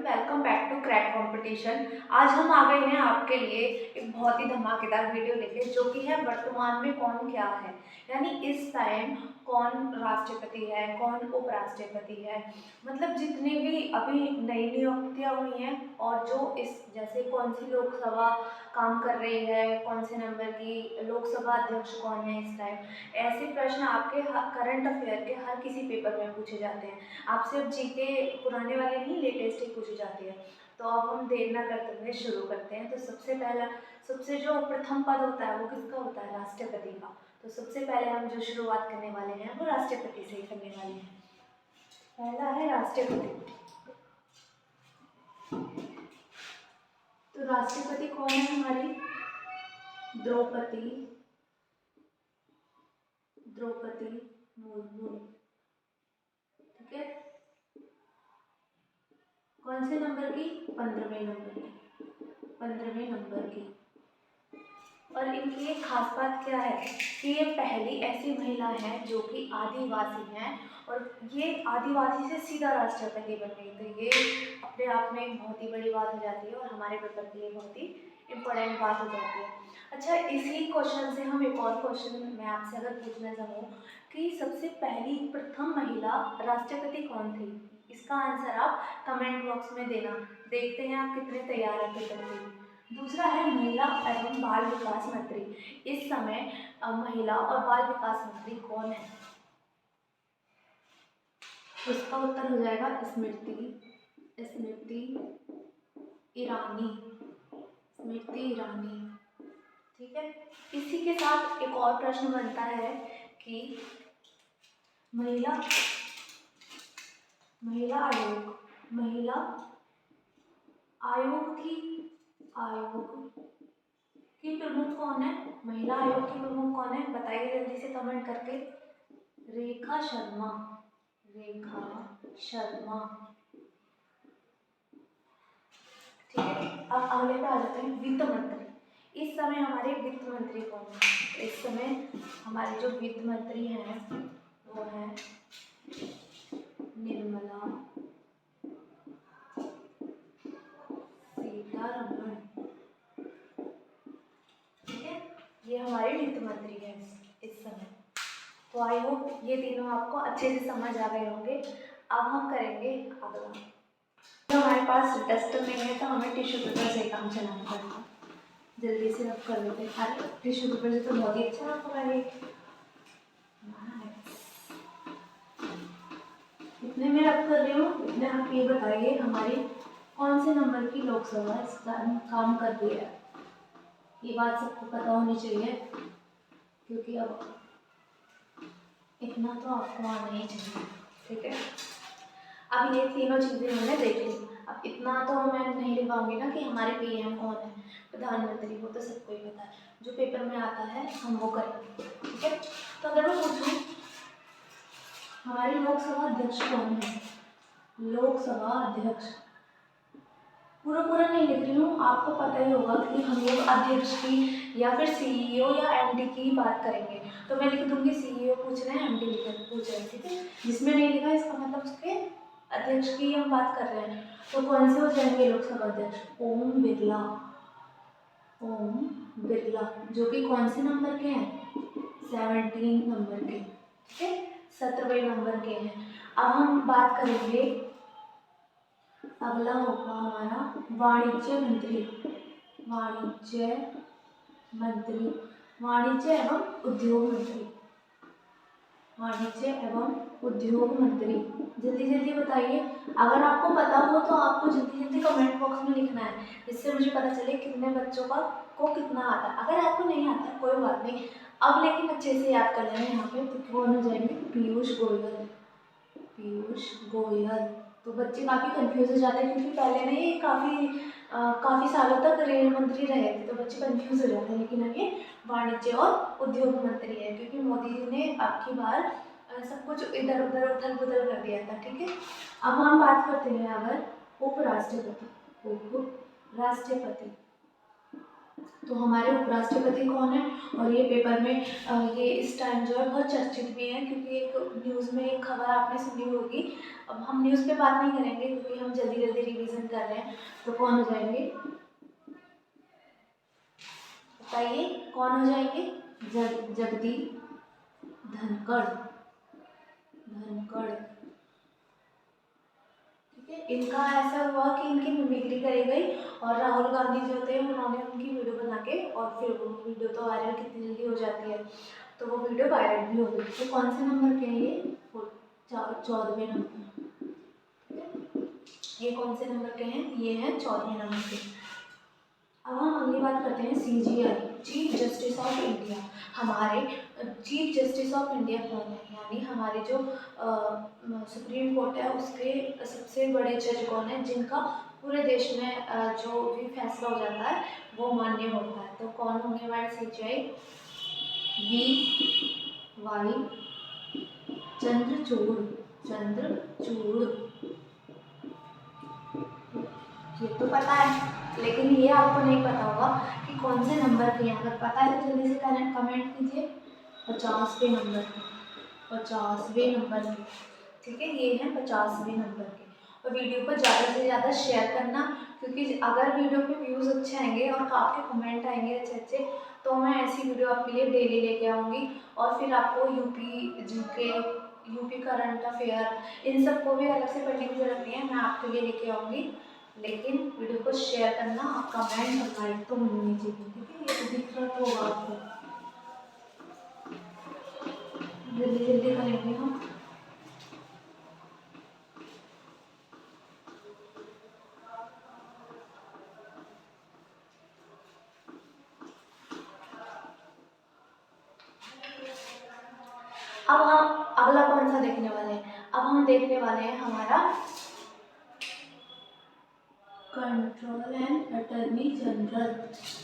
Welcome back to crack competition. आज हम आ गए हैं आपके लिए एक बहुत ही धमाकेदार वीडियो लेके, जो कि है वर्तमान में कौन क्या है, यानी इस टाइम कौन राष्ट्रपति है, कौन उपराष्ट्रपति है। मतलब जितने भी अभी नई नियुक्तियां हुई हैं और जो इस जैसे कौन सी लोकसभा काम कर रही है, कौन से नंबर की लोकसभा अध्यक्ष कौन है इस टाइम, ऐसे प्रश्न आपके करंट अफेयर के हर किसी पेपर में पूछे जाते हैं। आपसे अब जीके पुराने वाले नहीं, लेटेस्ट ही पूछी जाती है। तो अब हम देर ना करते हुए शुरू करते हैं। तो सबसे जो प्रथम पद होता है वो किसका होता है? राष्ट्रपति का। तो सबसे पहले हम जो शुरुआत करने वाले हैं वो राष्ट्रपति से ही करने वाले हैं। पहला है राष्ट्रपति। तो राष्ट्रपति कौन है हमारी? द्रौपदी मुर्मू। ठीक है, कौन से नंबर की? 15वें नंबर की। और इनकी एक खास बात क्या है कि ये पहली ऐसी महिला है जो कि आदिवासी हैं, और ये आदिवासी से सीधा राष्ट्रपति बन गई। तो ये अपने आप में एक बहुत ही बड़ी बात हो जाती है और हमारे पेपर के लिए बहुत ही इम्पोर्टेंट बात हो जाती है। अच्छा, इसी क्वेश्चन से हम एक और क्वेश्चन मैं आपसे अगर पूछना चाहूँ कि सबसे पहली प्रथम महिला राष्ट्रपति कौन थी, इसका आंसर आप कमेंट बॉक्स में देना। देखते हैं आप कितने तैयार हैं पेपर के लिए। दूसरा है महिला एवं बाल विकास मंत्री। इस समय महिला और बाल विकास मंत्री कौन है? इसका उत्तर हो जाएगा स्मृति ईरानी। ठीक है, इसी के साथ एक और प्रश्न बनता है कि महिला आयोग की प्रमुख कौन है? महिला आयोग की प्रमुख कौन है? बताइए जल्दी से कमेंट करके। रेखा शर्मा। ठीक है, अब अगले पे आ जाते हैं वित्त मंत्री। इस समय हमारे वित्त मंत्री कौन है? इस समय हमारे जो वित्त मंत्री हैं वो है निर्मला सीतारमण। ठीक है, ये हमारे वित्त मंत्री हैं इस समय। तो आई होप ये तीनों आपको अच्छे से समझ आ गए होंगे। अब हम करेंगे अगला। तो हमारे पास डस्टर नहीं है तो हमें टिश्यू पेपर से काम चलाना पड़ेगा। जल्दी से अब कर लेते हैं। अरे टिश्यू पेपर से तो बहुत ही अच्छा आपका है। इतने में अब कर रही हूँ, इतने आप ये बताइए हमारी कौन से नंबर की लोकसभा इस टाइम काम कर रही है। ये बात सबको पता होनी चाहिए, क्योंकि अब इतना तो आपको आना ही चाहिए। ठीक है, अब ये तीनों चीज़ें हमने देख ली। अब इतना तो मैं नहीं लिखवाऊंगी ना कि हमारे पीएम कौन है, प्रधानमंत्री, वो तो सबको ही पता है। जो पेपर में आता है हम वो करेंगे। ठीक है, तो अगर मैं पूछूं हमारी लोकसभा अध्यक्ष कौन है? लोकसभा अध्यक्ष पूरा नहीं लिख रही हूँ, आपको पता ही होगा कि हम लोग अध्यक्ष की या फिर सीईओ या एमडी की बात करेंगे। तो मैं लिख दूंगी सीईओ पूछ रहे हैं, एमडी पूछ रहे हैं। ठीक है, जिसमें नहीं लिखा इसका मतलब उसके अध्यक्ष की हम बात कर रहे हैं। तो कौन से हो जाएंगे लोकसभा अध्यक्ष? ओम बिरला, जो कि कौन से नंबर के हैं? 17 नंबर के। ठीक है, 17वें नंबर के हैं। अब हम बात करेंगे, अगला होगा हमारा वाणिज्य एवं उद्योग मंत्री। जल्दी बताइए, अगर आपको पता हो तो आपको जल्दी कमेंट बॉक्स में लिखना है, जिससे मुझे पता चले कितने बच्चों को कितना आता है। अगर आपको नहीं आता कोई बात नहीं, अब लेकिन अच्छे से याद कर लेना। यहाँ पे तो कौन हो जाएंगे? पीयूष गोयल। तो बच्चे काफ़ी कंफ्यूज हो जाते हैं, क्योंकि पहले ना ये काफ़ी सालों तक रेल मंत्री रहे थे, तो बच्चे कंफ्यूज हो जाते हैं। लेकिन अब ये वाणिज्य और उद्योग मंत्री है, क्योंकि मोदी जी ने अब की बार सब कुछ इधर उधर उथल पुथल कर दिया था। ठीक है, अब हम बात करते हैं अगर उपराष्ट्रपति। तो हमारे उपराष्ट्रपति कौन है? और ये पेपर में ये इस टाइम जो है बहुत चर्चित भी है, क्योंकि एक न्यूज़ में एक खबर आपने सुनी होगी। अब हम न्यूज़ पे बात नहीं करेंगे, क्योंकि हम जल्दी रिवीजन कर रहे हैं, तो कौन हो जाएंगे? बताइए कौन हो जाएंगे? जगदीप धनखड़। धनखड़, ठीक है। इनका ऐसा हुआ कि इनकी मिमिक्री करी गई और राहुल गांधी जो थे उन्होंने उनकी वीडियो बना के, और फिर वो वीडियो तो वायरल कितनी जल्दी हो जाती है, तो वो वीडियो वायरल भी हो गई। तो कौन से नंबर के हैं ये? 14वें नंबर। ये कौन से नंबर के हैं? ये हैं 14वें नंबर के। अब हम अगली बात करते हैं CJI, chief justice of India. हमारे चीफ जस्टिस ऑफ इंडिया कौन है? यानी हमारे जो सुप्रीम कोर्ट है उसके सबसे बड़े जज कौन है, जिनका पूरे देश में जो भी फैसला हो जाता है वो मान्य होता है। तो कौन होंगे हमारे CJI? VY चंद्रचूड़। चंद्रचूड़, ये तो पता है, लेकिन ये आपको नहीं पता होगा कि कौन से नंबर के हैं। अगर पता है तो जल्दी से कमेंट कीजिए। 50वें नंबर के, 50वें नंबर के, ठीक है। ये है 50वें नंबर के। और वीडियो को ज़्यादा से ज़्यादा शेयर करना, क्योंकि अगर वीडियो पे व्यूज़ अच्छे आएंगे और आपके कमेंट आएंगे अच्छे अच्छे, तो मैं ऐसी वीडियो आपके लिए डेली लेके आऊँगी। और फिर आपको UP GK, UP current affair, इन सबको भी अलग से पढ़ने की जरूरत नहीं है, मैं आपके लिए लेके आऊँगी। लेकिन वीडियो को शेयर करना, आप कमेंट और लाइक तो मिलनी चाहिए, ठीक है। ये तो दिख रहा होगा आपको, जल्दी जल्दी करेंगे हम। अब हम अगला कौन सा देखने वाले हैं? अब हम देखने वाले हैं हमारा कंट्रोल एंड अटॉर्नी जनरल।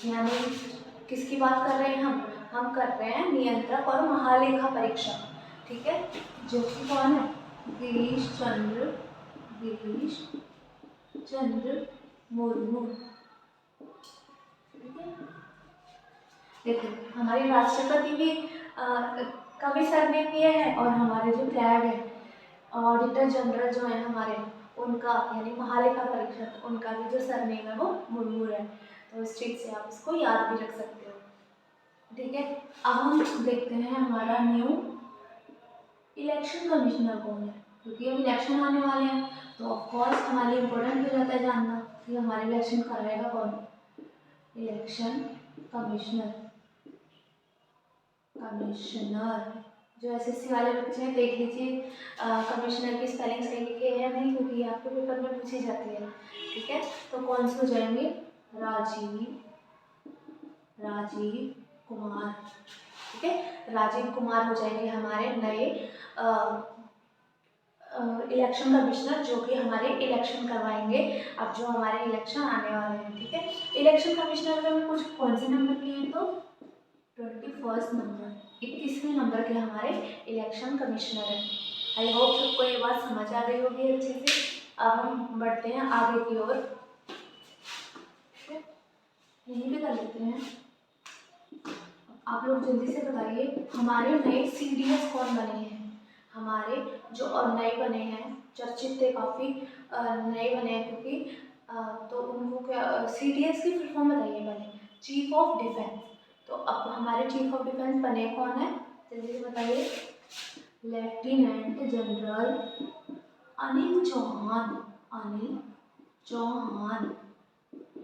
यानी किसकी बात कर रहे हैं हम कर रहे हैं नियंत्रक और महालेखा परीक्षक, ठीक है। जो कि कौन है? गिरीश चंद्र मुर्मू, ठीक है। देखो हमारी राष्ट्रपति भी का भी सरनेम ये है, और हमारे जो फ्लैग है, ऑडिटर जनरल जो है हमारे, उनका यानी महालेखा परीक्षक, उनका भी जो सरनेम है वो मुर्मू है। तो इस चीज़ से आप इसको याद भी रख सकते हो, ठीक है। अब हम देखते हैं हमारा न्यू इलेक्शन कमिश्नर कौन है, क्योंकि अब इलेक्शन आने वाले हैं, तो ऑफकोर्स हमारे लिए इम्पोर्टेंट हो जाता है जानना कि हमारे इलेक्शन कराएगा कौन। इलेक्शन कमिश्नर, जो SSC वाले बच्चे हैं देख लीजिए कमिश्नर की स्पेलिंग सही लिखे हैं नहीं, क्योंकि ये आपके पेपर में पूछी जाती है, ठीक है। तो कौन से हो जाएंगे? राजीव कुमार, ठीक है। राजीव कुमार हो जाएंगे हमारे नए इलेक्शन कमिश्नर, जो कि हमारे इलेक्शन करवाएंगे अब जो हमारे इलेक्शन आने वाले हैं, ठीक है। इलेक्शन कमिश्नर में हम कुछ कौन से नंबर के हैं? तो 21 नंबर, 21वें नंबर के हमारे इलेक्शन कमिश्नर है। आई होप सबको ये बात समझ आ गई होगी अच्छे से। अब हम बढ़ते हैं आगे की ओर, यहीं पे कर लेते हैं। आप लोग जल्दी से बताइए हमारे नए CDS कौन बने हैं? हमारे जो और नए बने हैं, चर्चित थे काफ़ी, नए बने हैं क्योंकि तो उनको क्या CDS की फुल फॉर्म बताइए पहले। Chief of defence. तो अब हमारे चीफ ऑफ डिफेंस बने कौन है? जल्दी से बताइए। Lieutenant general Anil Chauhan. अनिल चौहान।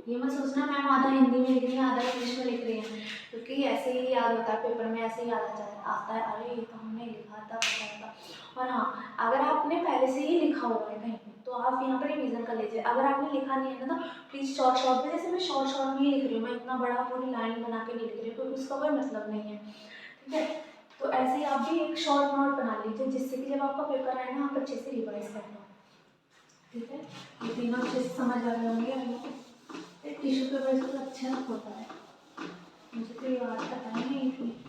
ये मत सोचना मैम आधा हिंदी में लिख रही है आधा इंग्लिश में लिख रही है, क्योंकि ऐसे ही याद होता है, पेपर में ऐसे ही याद आता है, अरे ये तो हमने लिखा था पता था। और हाँ, अगर आपने पहले से ही लिखा हुआ है कहीं पे तो आप यहाँ पर रिवीजन कर लीजिए। अगर आपने लिखा नहीं है ना तो प्लीज़ शॉर्ट में, जैसे मैं शॉर्ट में ही लिख रही हूँ, मैं इतना बड़ा पूरी लाइन बना के नहीं लिख रही हूँ क्योंकि उसका कोई मतलब नहीं है, ठीक है। तो ऐसे ही आप भी एक शॉर्ट नोट बना लीजिए, जिससे कि जब आपका पेपर आए ना आप अच्छे से रिवाइज कर लो, ठीक है। ये तीनों अच्छे से समझ आ रहे होंगे। टिश्यू पेपर तो अच्छा होता है, मुझे तो ये बात पता ही नहीं थी।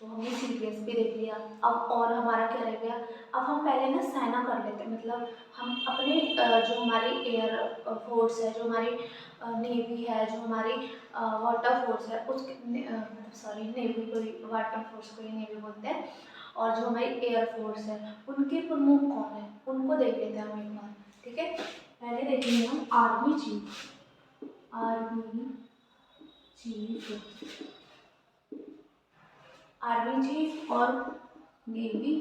तो हमने CDS भी देख लिया। अब और हमारा क्या रह गया? अब हम पहले ना साइना कर लेते हैं, मतलब हम अपने जो हमारी एयर फोर्स है, जो हमारी नेवी है, जो हमारी वाटर फोर्स है, उसके सॉरी नेवी को वाटर फोर्स को ही नेवी बोलते हैं, और जो हमारी एयरफोर्स है उनके प्रमुख कौन है, उनको देख लेते हैं हम एक बार। ठीक है, पहले देखेंगे हम army chief. Army chief, army chief और नेवी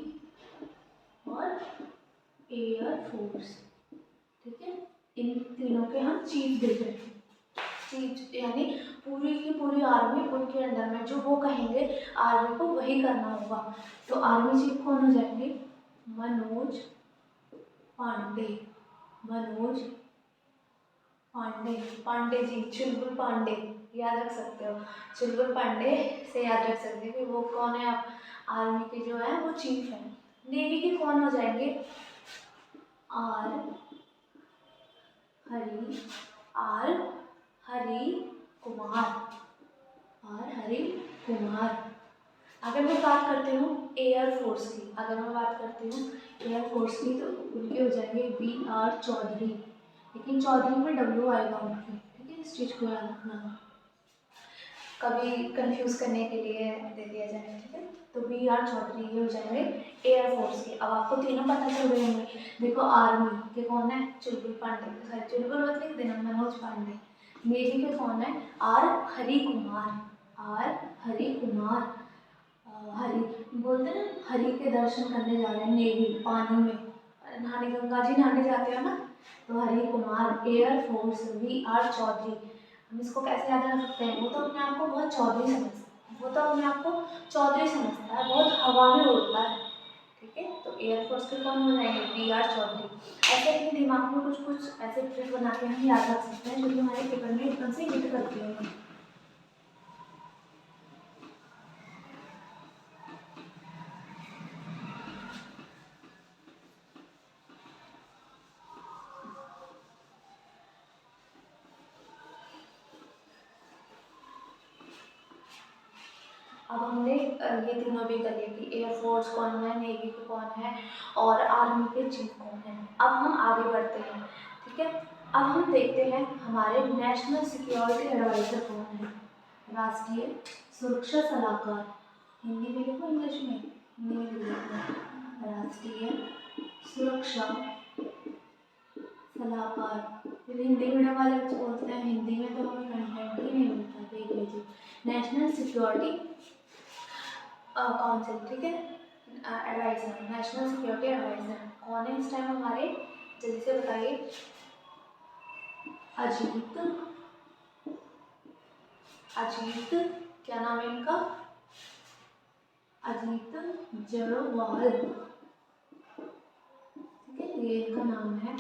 और एयरफोर्स। ठीक है, इन तीनों के हम चीफ देख रहे हैं। चीफ यानी पूरी की पूरी आर्मी उनके अंडर में, जो वो कहेंगे आर्मी को वही करना होगा। तो आर्मी चीफ कौन हो जाएंगे? मनोज पांडे। मनोज पांडे, पांडे जी, चुलबुल पांडे याद रख सकते हो। चुलबुल पांडे से याद रख सकते हो कि वो कौन है, आप आर्मी के जो है वो चीफ है। नेवी के कौन हो जाएंगे? R Hari, R Hari Kumar, R Hari Kumar. अगर मैं बात करती हूँ एयरफोर्स की, अगर मैं बात करती हूँ एयरफोर्स की, तो उनके हो जाएंगे BR चौधरी, लेकिन चौधरी में W आएगा उनकी। ठीक है, इस चीज़ को याद रखना, कभी कंफ्यूज करने के लिए दे दिया जाए। ठीक है, तो BR चौधरी ये हो जाएंगे एयरफोर्स के। अब आपको तीनों पता चल गए होंगे। देखो आर्मी के कौन है? चुलबुल पांडे, सॉरी चुलबुल मत लिख देना, मनोज पांडे। नेवी के कौन है? Are Hari Kumar, R Hari Kumar. हरि बोलते हैं ना, हरि के दर्शन करने जा रहे हैं नेवी, पानी में नहाने, गंगा जी नहाने जाते हैं ना, तो हरि कुमार। Air force BR Chaudhary. हम इसको कैसे याद रख सकते हैं? वो तो अपने आप को बहुत चौधरी समझता है, वो तो अपने आप को चौधरी समझता है, बहुत हवा में उड़ता है। ठीक है, तो एयरफोर्स के कौन हो जाएंगे? BR चौधरी। ऐसे अपने दिमाग में कुछ कुछ ऐसे ट्रिक बना के हम याद रख सकते हैं, जो कि हमारे पेपर में एकदम से हिट करती है। अब हमने ये तीनों भी कर लिए कि एयरफोर्स कौन है, नेवी के कौन है और आर्मी के चीफ कौन है। अब हम आगे बढ़ते हैं। ठीक है, अब हम देखते हैं हमारे नेशनल सिक्योरिटी एडवाइजर कौन है। राष्ट्रीय सुरक्षा सलाहकार, हिंदी में लिखो इंग्लिश में? हिंदी में लिखो, राष्ट्रीय सुरक्षा सलाहकार। फिर हिंदी मीडियम वाले बच्चे बोलते हैं हिंदी में तो हमें कंटेंट ही नहीं मिलता। देख लीजिए, नेशनल सिक्योरिटी काउंसिल। ठीक है, एडवाइजर, नेशनल सिक्योरिटी एडवाइजर कौन है इस टाइम हमारे? जल्दी से बताइए। अजीत, अजीत क्या नाम है इनका? अजीत जड़ोवाल। ठीक है, ये इनका नाम है।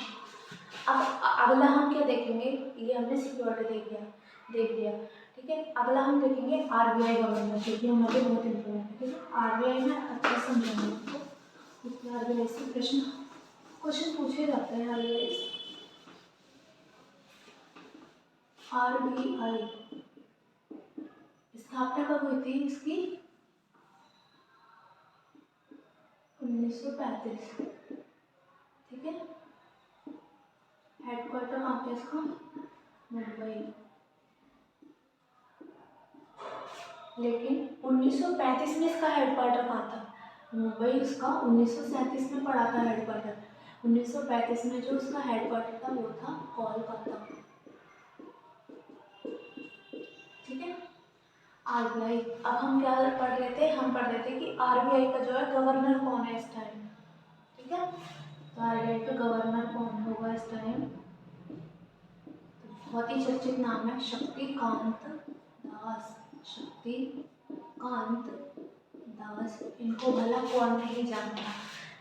अब अगला हम क्या देखेंगे? ये हमने सिक्योरिटी देख लिया। ठीक है, अगला हम देखेंगे RBI गवर्नर, जो कि हमारे बहुत इंपॉर्टेंट है। RBI में अच्छा समझाना आपको, क्योंकि RBI से क्वेश्चन पूछे जाते हैं। RBI स्थापना कब हुई थी इसकी? 1935। ठीक है, हेडक्वार्टर कहाँ पे इसका? मुंबई। लेकिन 1935 में इसका हेडक्वार्टर कहाँ था? मुंबई। इसका 1937 में पड़ा था हेडक्वार्टर। 1935 में जो उसका हेडक्वार्टर था वो था कोलकाता। ठीक है, RBI। अब हम क्या पढ़ रहे थे? हम पढ़ रहे थे कि RBI का जो है गवर्नर कौन है इस टाइम। ठीक है, तो RBI का गवर्नर कौन होगा इस टाइम? बहुत ही चर्चित नाम है, शक्तिकांत दास। शक्तिकांत दास, इनको भला कौन नहीं जानता,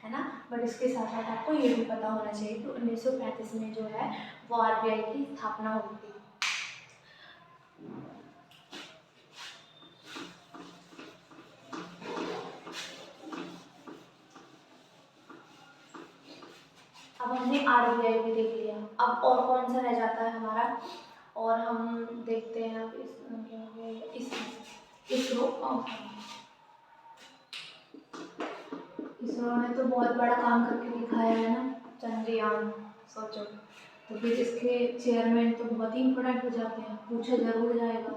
है ना? बट इसके साथ साथ आपको ये भी पता होना चाहिए कि 1935 में जो है वो RBI की स्थापना हुई थी। अब हमने RBI भी देख लिया। अब और कौन सा रह जाता है हमारा? और हम देखते हैं अब इसरो। इसरो ने तो बहुत बड़ा काम करके दिखाया है ना, चंद्रयान। सोचो, तो फिर इसके चेयरमैन तो बहुत ही इम्पोर्टेंट हो जाते हैं, पूछा जरूर जाएगा।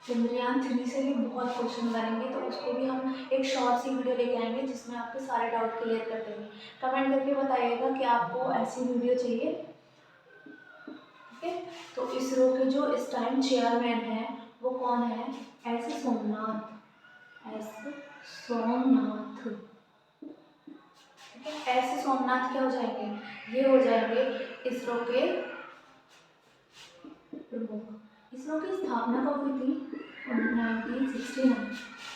चंद्रयान 3 से भी बहुत क्वेश्चन बनेंगे, तो उसको भी हम एक शॉर्ट सी वीडियो लेके आएंगे जिसमें आपके सारे डाउट क्लियर कर देंगे। कमेंट करके बताइएगा कि आपको ऐसी वीडियो चाहिए। ठीक है, तो इसरो के जो इस टाइम चेयरमैन हैं वो कौन है? एस सोमनाथ। एस सोमनाथ। ठीक है, एस सोमनाथ क्या हो जाएंगे? ये हो जाएंगे इसरो के प्रमुख। इसरो की स्थापना कब हुई थी? 1969।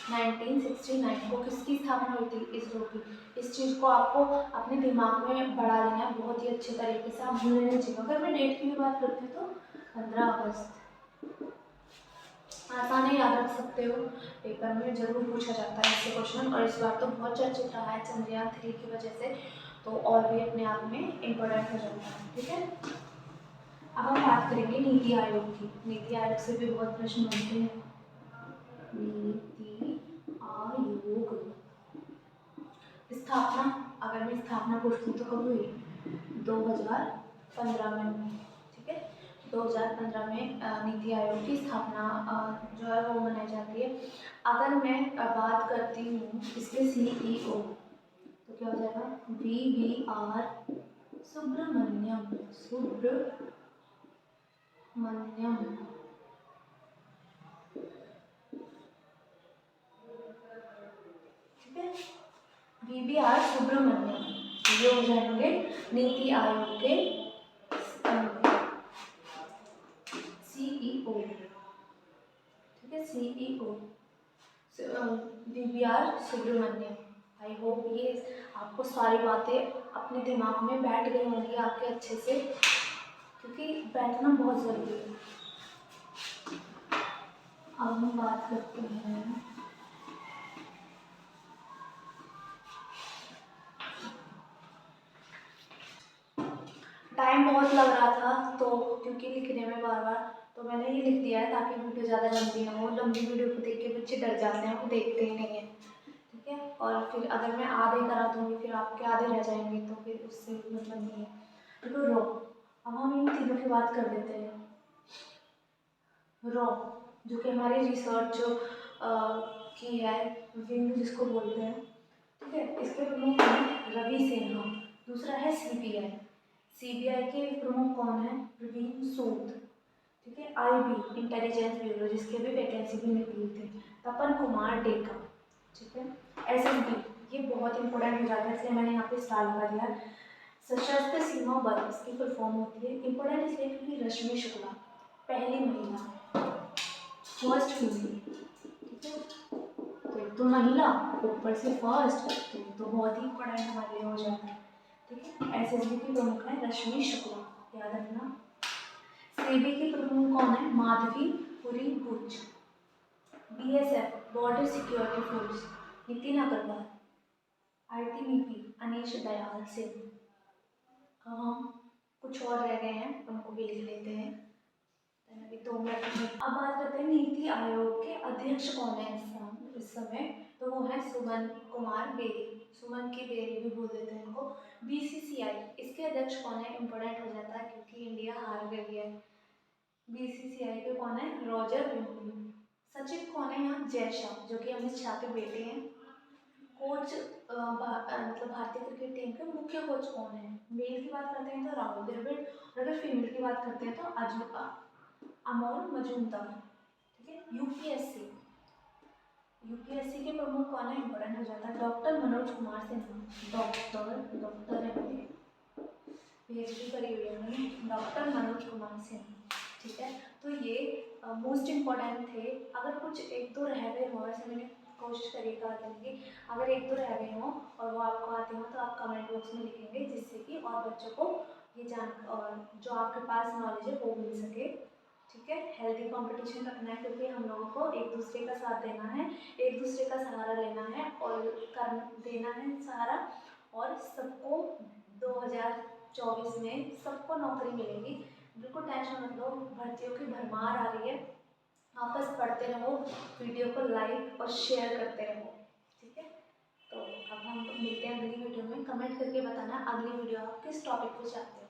1969 को किसकी स्थापना हुई थी? इसरो की। इस चीज़ को आपको अपने दिमाग में बढ़ा लेना है बहुत ही अच्छे तरीके से, आप भूलने नहीं चाहिए। अगर मैं डेट की भी बात करती हूँ तो 15 अगस्त। आसान ही याद रख सकते हो, पेपर में जरूर पूछा जाता है इससे क्वेश्चन, और इस बार तो बहुत चर्चित रहा है चंद्रयान 3 की वजह से, तो और भी अपने आप में इम्पोर्टेंट हो जाता है। ठीक है, अब हम बात करेंगे नीति आयोग की। नीति आयोग से भी बहुत प्रश्न बनते हैं। नीति आयोग स्थापना, अगर मैं स्थापना पूछती हूँ तो कब हुई? 2015 में हुई। ठीक है, 2015 में नीति आयोग की स्थापना जो है वो मनाई जाती है। अगर मैं बात करती हूँ इसके CEO, तो क्या हो जाएगा? VVR सुब्रमण्यम। ठीक है, VVR सुब्रमण्यम, ये हो जाएंगे नीति आयोग के CEO। ठीक है, CEO VVR Subramaniam. I hope ये आपको सारी बातें अपने दिमाग में बैठ गई होंगी आपके अच्छे से, क्योंकि बैठना बहुत ज़रूरी है। अब हम बात करते हैं टाइम बहुत लग रहा था तो क्योंकि लिखने में बार बार, तो मैंने ये लिख दिया है ताकि वीडियो ज़्यादा लंबी ना हो। लंबी वीडियो को देख के बच्चे डर जाते हैं, वो देखते ही नहीं है। ठीक है, और फिर अगर मैं आधे करा दूँगी फिर आपके आधे रह जाएंगे, तो फिर उससे मतलब नहीं है। तो रो, अब हम इन तीनों की बात कर लेते हैं। रो जो कि हमारी रिसर्च की है, विंग जिसको बोलते हैं। ठीक है, इसके प्रमुख हैं रवि सिन्हा। दूसरा है CBI। CBI के प्रमुख कौन है? प्रवीण सूद। ठीक है, IB इंटेलिजेंस ब्यूरो, जिसके भी वैकेंसी भी निकली थी, तपन कुमार डेका। ठीक है, SSB, ये बहुत इंपॉर्टेंट हो जाता है इसलिए मैंने यहाँ पे स्टार लगा दिया। सशस्त्र सीमा बल, इसकी फुल फॉर्म होती है। इंपॉर्टेंट इसलिए क्योंकि रश्मि शुक्ला पहली महिला, फर्स्ट फीमेल। ठीक है, तो एक तो महिला, ऊपर से फर्स्ट, तो बहुत ही इंपॉर्टेंट हमारे लिए हो जाता है। ठीक है, SSB की प्रमुख है रश्मि शुक्ला, याद रखना। CB की प्रमुख कौन है? Madhavi Puri Buch. BSF border security force, Nitin Agarwal. ITBP Anish Dayal Singh. हम कुछ और रह गए हैं, उनको भी लिख लेते हैं। अभी 2 मिनट। अब बात करते हैं नीति आयोग के अध्यक्ष कौन है इस समय, तो वो है सुमन कुमार बेरी। सुमन की बेरी भी बोल देते हैं इनको। BCCI, इसके अध्यक्ष कौन है? इम्पोर्टेंट हो जाता है क्योंकि इंडिया हार गई है। BCCI के कौन है? रॉजर विम्पली। सचिव कौन है यहाँ? जय शाह, जो कि अमित शाह के बेटे हैं। कोच मतलब भारतीय क्रिकेट टीम के मुख्य कोच कौन है? मेल की बात करते हैं तो राहुल द्रविड़, और अगर फीमेल की बात करते हैं तो अमोल मजूमदार। ठीक है, यूपीएससी के प्रमुख कौन है? इंपॉर्टेंट हो जाता है डॉक्टर मनोज कुमार सिन्हा। डॉक्टर है, PhD करी हुई है उन्होंने, डॉक्टर मनोज कुमार सिन्हा। ठीक है, तो ये मोस्ट इम्पॉर्टेंट थे। अगर कुछ एक दो रह गए हो, ऐसे मैंने कोशिश करिएगा करने की, अगर एक दो रह गए हों और वो आपको आते हो तो आप कमेंट बॉक्स में लिखेंगे, जिससे कि और बच्चों को ये जान और जो आपके पास नॉलेज है वो मिल सके। ठीक है, हेल्दी कंपटीशन रखना है क्योंकि हम लोगों को एक दूसरे का साथ देना है, एक दूसरे का सहारा लेना है और कर देना है सहारा, और सबको 2024 में सबको नौकरी मिलेगी। बिल्कुल टेंशन मत लो, भर्तियों की भरमार आ रही है। आप बस पढ़ते रहो, वीडियो को लाइक और शेयर करते रहो। ठीक है, तो अब हम मिलते हैं अगली वीडियो में। कमेंट करके बताना अगली वीडियो आप किस टॉपिक पे चाहते हैं।